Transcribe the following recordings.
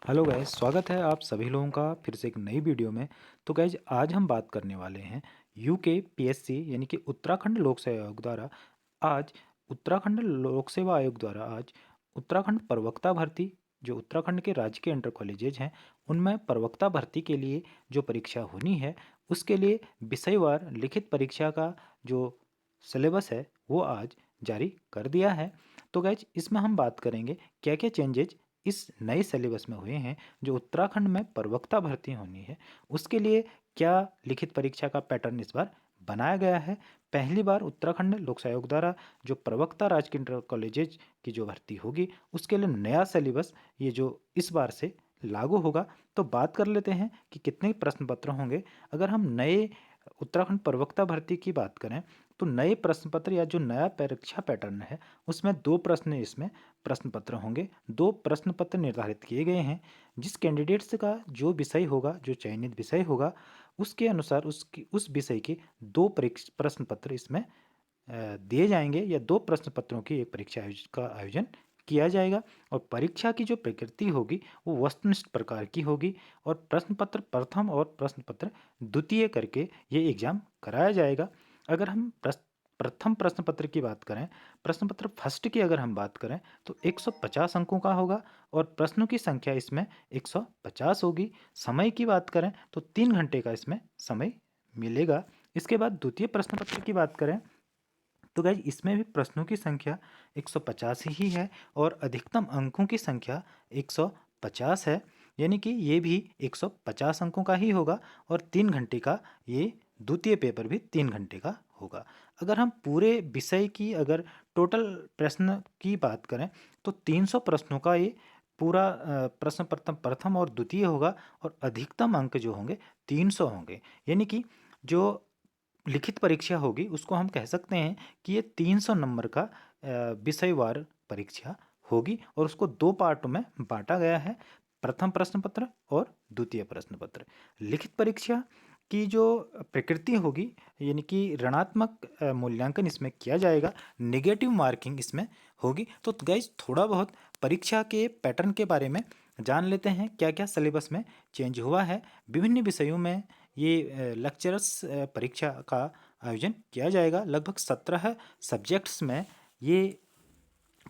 Hello guys, स्वागत है आप सभी लोगों का फिर से एक नई वीडियो में। तो गाइस, आज हम बात करने वाले हैं यूके पीएससी यानी कि उत्तराखंड लोक सेवा आयोग द्वारा आज आज उत्तराखंड प्रवक्ता भर्ती, जो उत्तराखंड के राजकीय इंटर कॉलेजेज हैं उनमें प्रवक्ता भर्ती के लिए जो परीक्षा होनी है उसके लिए विषयवार लिखित परीक्षा का जो सिलेबस है वो आज जारी कर दिया है। तो गाइज, इसमें हम बात करेंगे क्या क्या चेंजेज इस नए सिलेबस में हुए हैं जो उत्तराखंड में प्रवक्ता भर्ती होनी है उसके लिए। क्या लिखित परीक्षा का पैटर्न इस बार बनाया गया है। पहली बार उत्तराखंड लोक सेवा आयोग द्वारा जो प्रवक्ता राजकीय इंटर कॉलेजेज की जो भर्ती होगी उसके लिए नया सिलेबस ये जो इस बार से लागू होगा। तो बात कर लेते हैं कि कितने प्रश्न पत्र होंगे। अगर हम नए उत्तराखंड प्रवक्ता भर्ती की बात करें तो नए प्रश्न पत्र या जो नया परीक्षा पैटर्न है उसमें दो प्रश्न इसमें प्रश्न पत्र होंगे। दो प्रश्न पत्र निर्धारित किए गए हैं। जिस कैंडिडेट्स का जो विषय होगा, जो चयनित विषय होगा, उसके अनुसार उसकी उस विषय के दो प्रश्न पत्र इसमें दिए जाएंगे या दो प्रश्न पत्रों की एक परीक्षा का आयोजन किया जाएगा। और परीक्षा की जो प्रकृति होगी वो वस्तुनिष्ठ प्रकार की होगी और प्रश्न पत्र प्रथम और प्रश्न पत्र द्वितीय करके ये एग्जाम कराया जाएगा। अगर हम प्रथम प्रश्न पत्र की बात करें, प्रश्न पत्र फर्स्ट की अगर हम बात करें तो 150 अंकों का होगा और प्रश्नों की संख्या इसमें 150 होगी। समय की बात करें तो 3 घंटे का इसमें समय मिलेगा। इसके बाद द्वितीय प्रश्न पत्र की बात करें तो गाइज, इसमें भी प्रश्नों की संख्या 150 ही है और अधिकतम अंकों की संख्या 150 है। यानी कि ये भी 150 अंकों का ही होगा और 3 घंटे का ये द्वितीय पेपर भी 3 घंटे का होगा। अगर हम पूरे विषय की अगर टोटल प्रश्न की बात करें तो 300 प्रश्नों का ये पूरा प्रश्न प्रथम प्रथम और द्वितीय होगा और अधिकतम अंक जो होंगे 300 होंगे। यानी कि जो लिखित परीक्षा होगी उसको हम कह सकते हैं कि ये 300 नंबर का विषयवार परीक्षा होगी और उसको दो पार्टों में बांटा गया है, प्रथम प्रश्न पत्र और द्वितीय प्रश्न पत्र। लिखित परीक्षा की जो प्रकृति होगी यानी कि ऋणात्मक मूल्यांकन इसमें किया जाएगा, नेगेटिव मार्किंग इसमें होगी। तो गाइज, थोड़ा बहुत परीक्षा के पैटर्न के बारे में जान लेते हैं, क्या क्या सिलेबस में चेंज हुआ है। विभिन्न विषयों में ये लेक्चरर्स परीक्षा का आयोजन किया जाएगा। लगभग 17 सब्जेक्ट्स में ये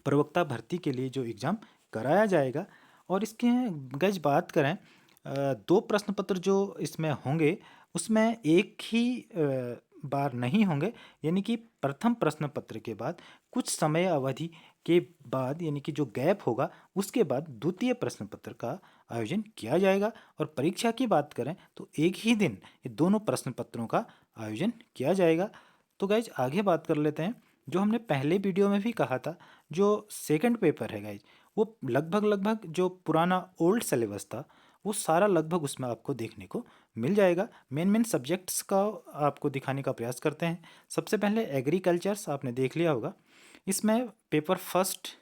प्रवक्ता भर्ती के लिए जो एग्ज़ाम कराया जाएगा। और इसके गज बात करें, दो प्रश्न पत्र जो इसमें होंगे उसमें एक ही बार नहीं होंगे। यानी कि प्रथम प्रश्न पत्र के बाद कुछ समय अवधि के बाद यानी कि जो गैप होगा उसके बाद द्वितीय प्रश्न पत्र का आयोजन किया जाएगा। और परीक्षा की बात करें तो एक ही दिन ये दोनों प्रश्न पत्रों का आयोजन किया जाएगा। तो गाइज, आगे बात कर लेते हैं। जो हमने पहले वीडियो में भी कहा था, जो सेकंड पेपर है गाइज, वो लगभग जो पुराना ओल्ड सिलेबस था वो सारा लगभग उसमें आपको देखने को मिल जाएगा। मेन सब्जेक्ट्स का आपको दिखाने का प्रयास करते हैं। सबसे पहले एग्रीकल्चर्स आपने देख लिया होगा। इसमें पेपर फर्स्ट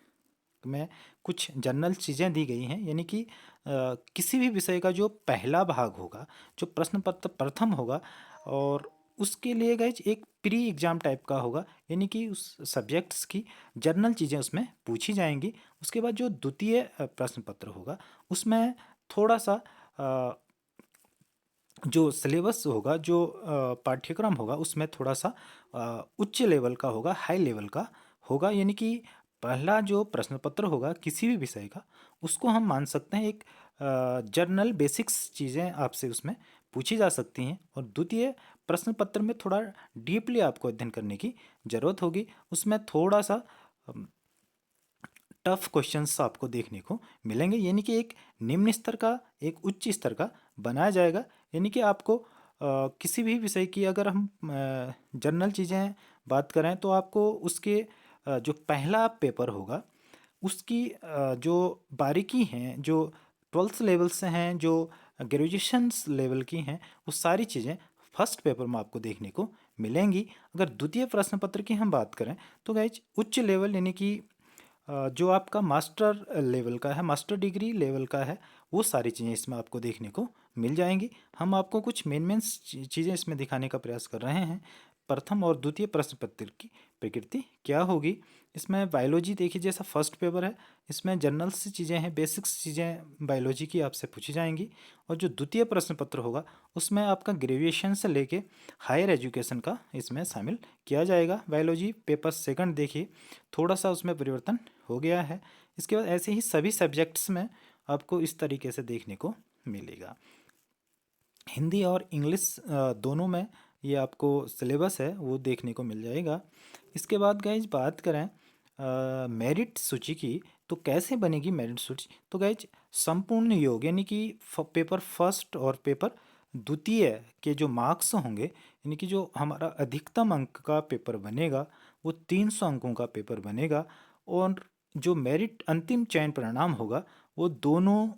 में कुछ जनरल चीज़ें दी गई हैं। यानी कि किसी भी विषय का जो पहला भाग होगा, जो प्रश्न पत्र प्रथम होगा, और उसके लिए गाइज एक प्री एग्ज़ाम टाइप का होगा। यानी कि उस सब्जेक्ट्स की जनरल चीज़ें उसमें पूछी जाएंगी। उसके बाद जो द्वितीय प्रश्न पत्र होगा उसमें थोड़ा सा जो सिलेबस होगा, जो पाठ्यक्रम होगा उसमें थोड़ा सा उच्च लेवल का होगा, हाई लेवल का होगा। यानी कि पहला जो प्रश्न पत्र होगा किसी भी विषय का उसको हम मान सकते हैं एक जर्नल बेसिक्स चीज़ें आपसे उसमें पूछी जा सकती हैं। और द्वितीय प्रश्न पत्र में थोड़ा डीपली आपको अध्ययन करने की ज़रूरत होगी। उसमें थोड़ा सा टफ क्वेश्चंस आपको देखने को मिलेंगे। यानी कि एक निम्न स्तर का एक उच्च स्तर का बनाया जाएगा। यानी कि आपको किसी भी विषय की अगर हम जनरल चीज़ें बात करें तो आपको उसके जो पहला पेपर होगा उसकी जो बारीकी हैं, जो 12th लेवल से हैं, जो ग्रेजुएशन लेवल की हैं, वो सारी चीज़ें फर्स्ट पेपर में आपको देखने को मिलेंगी। अगर द्वितीय प्रश्न पत्र की हम बात करें तो गाइज उच्च लेवल यानी कि जो आपका मास्टर लेवल का है, मास्टर डिग्री लेवल का है, वो सारी चीज़ें इसमें आपको देखने को मिल जाएंगी। हम आपको कुछ मेन चीज़ें इसमें दिखाने का प्रयास कर रहे हैं। प्रथम और द्वितीय प्रश्न पत्र की प्रकृति क्या होगी। इसमें बायोलॉजी देखिए, जैसा फर्स्ट पेपर है इसमें जनरल सी चीज़ें हैं, बेसिक्स चीज़ें बायोलॉजी की आपसे पूछी जाएंगी। और जो द्वितीय प्रश्न पत्र होगा उसमें आपका ग्रेजुएशन से लेके हायर एजुकेशन का इसमें शामिल किया जाएगा। बायोलॉजी पेपर सेकंड देखिए थोड़ा सा उसमें परिवर्तन हो गया है। इसके बाद ऐसे ही सभी सब्जेक्ट्स में आपको इस तरीके से देखने को मिलेगा। हिंदी और इंग्लिश दोनों में ये आपको सिलेबस है वो देखने को मिल जाएगा। इसके बाद गाइज बात करें मेरिट सूची की, तो कैसे बनेगी मेरिट सूची। तो गाइज संपूर्ण योग यानी कि पेपर फर्स्ट और पेपर द्वितीय के जो मार्क्स होंगे, यानी कि जो हमारा अधिकतम अंक का पेपर बनेगा वो 300 अंकों का पेपर बनेगा। और जो मेरिट अंतिम चयन परिणाम होगा वो दोनों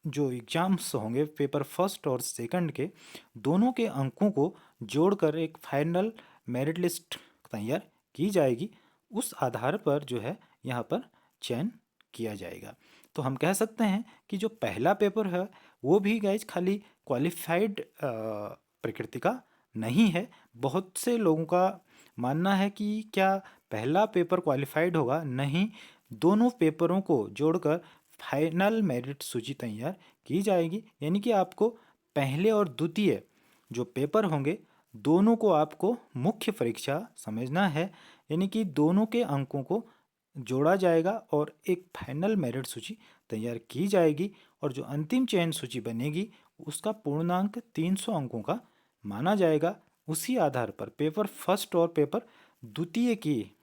जो एग्जाम्स होंगे पेपर फर्स्ट और सेकंड के दोनों के अंकों को जोड़कर एक फाइनल मेरिट लिस्ट तैयार की जाएगी। उस आधार पर जो है यहाँ पर चयन किया जाएगा। तो हम कह सकते हैं कि जो पहला पेपर है वो भी गाइज खाली क्वालिफाइड प्रकृति का नहीं है। बहुत से लोगों का मानना है कि क्या पहला पेपर क्वालिफाइड होगा, नहीं, दोनों पेपरों को जोड़कर फाइनल मेरिट सूची तैयार की जाएगी। यानी कि आपको पहले और द्वितीय जो पेपर होंगे दोनों को आपको मुख्य परीक्षा समझना है। यानी कि दोनों के अंकों को जोड़ा जाएगा और एक फाइनल मेरिट सूची तैयार की जाएगी। और जो अंतिम चयन सूची बनेगी उसका पूर्णांक 300 अंकों का माना जाएगा। उसी आधार पर पेपर फर्स्ट और पेपर द्वितीय की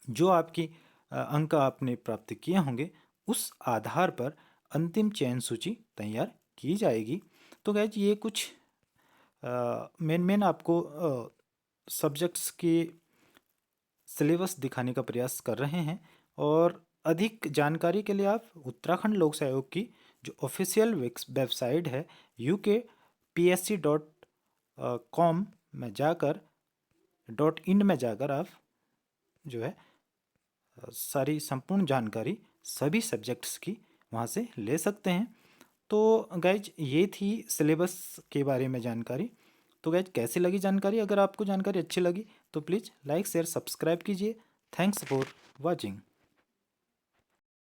जो आपकी अंक आपने प्राप्त किए होंगे उस आधार पर अंतिम चयन सूची तैयार की जाएगी। तो गैज ये कुछ मेन आपको सब्जेक्ट्स के सिलेबस दिखाने का प्रयास कर रहे हैं। और अधिक जानकारी के लिए आप उत्तराखंड लोक सेवा आयोग की जो ऑफिशियल वेबसाइट है ukpsc.com में जाकर .in में जाकर आप जो है सारी संपूर्ण जानकारी सभी सब्जेक्ट्स की वहाँ से ले सकते हैं। तो गाइज ये थी सिलेबस के बारे में जानकारी। तो गाइज कैसी लगी जानकारी, अगर आपको जानकारी अच्छी लगी तो प्लीज़ लाइक शेयर सब्सक्राइब कीजिए। Thanks for watching.